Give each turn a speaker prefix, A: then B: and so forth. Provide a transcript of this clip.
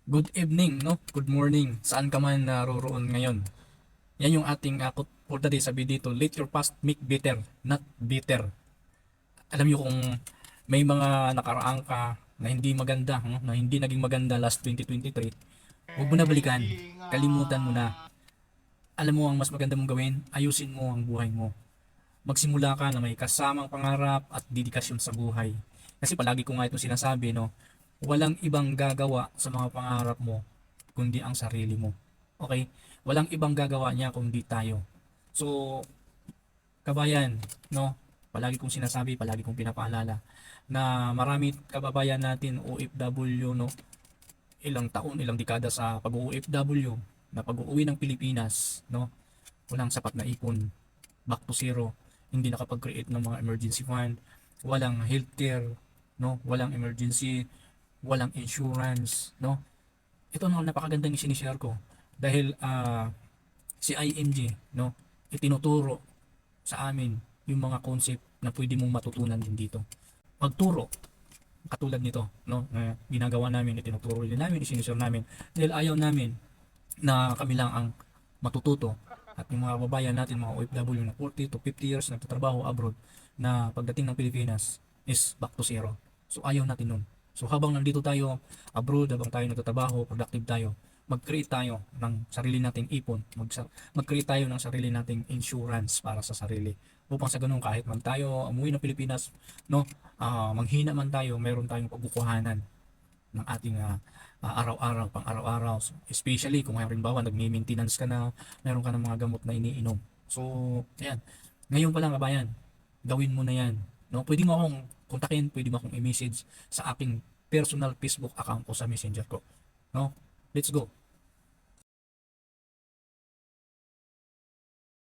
A: Good evening, no? Good morning. Saan ka man naroroon ngayon? Yan yung ating for the day, sabi dito, let your past make better, not bitter. Alam niyo kung may mga nakaraang ka na hindi maganda, no? Na hindi naging maganda last 2023, huwag mo na balikan. Kalimutan mo na. Alam mo ang mas maganda mong gawin, ayusin mo ang buhay mo. Magsimula ka na may kasamang pangarap at dedikasyon sa buhay. Kasi palagi ko nga ito sinasabi, no? Walang ibang gagawa sa mga pangarap mo kundi ang sarili mo. Okay? Walang ibang gagawa niya kundi tayo. So, kabayan, no? Palagi kong sinasabi, palagi kong pinapaalala na marami kababayan natin OFW, no? Ilang taon, ilang dekada sa pag-OFW na pag-uwi ng Pilipinas, no? Walang sapat na ipon, back to zero, hindi nakapag-create ng mga emergency fund, walang healthcare, no? Walang emergency, walang insurance, no? Ito ang napakagandang sinishare ko dahil si IMG, no, itinuturo sa amin yung mga concept na pwede mong matutunan din dito. Pagturo katulad nito, no, na ginagawa namin, itinuturo din namin, isinishare namin dahil ayaw namin na kami lang ang matututo at yung mga babayan natin, mga OFW na 40 to 50 years nagtatrabaho abroad na pagdating ng Pilipinas is back to zero. So ayaw natin nun. So habang nandito tayo abroad, habang tayo nagtatrabaho, productive tayo, mag-create tayo ng sarili nating ipon, mag-create tayo ng sarili nating insurance para sa sarili. Upang sa ganun kahit man tayo umuwi ng Pilipinas, no, manghina man tayo, meron tayong pagkukuhanan ng ating araw-araw, pang araw-araw. So, especially kung halimbawa nagme-maintenance ka na, meron ka ng mga gamot na iniinom. So, ayan. Ngayon pa lang kabayan, gawin mo na yan. No? Pwede mo akong kontakin, pwede mo akong i-message sa aking personal Facebook account o sa messenger ko. No? Let's go.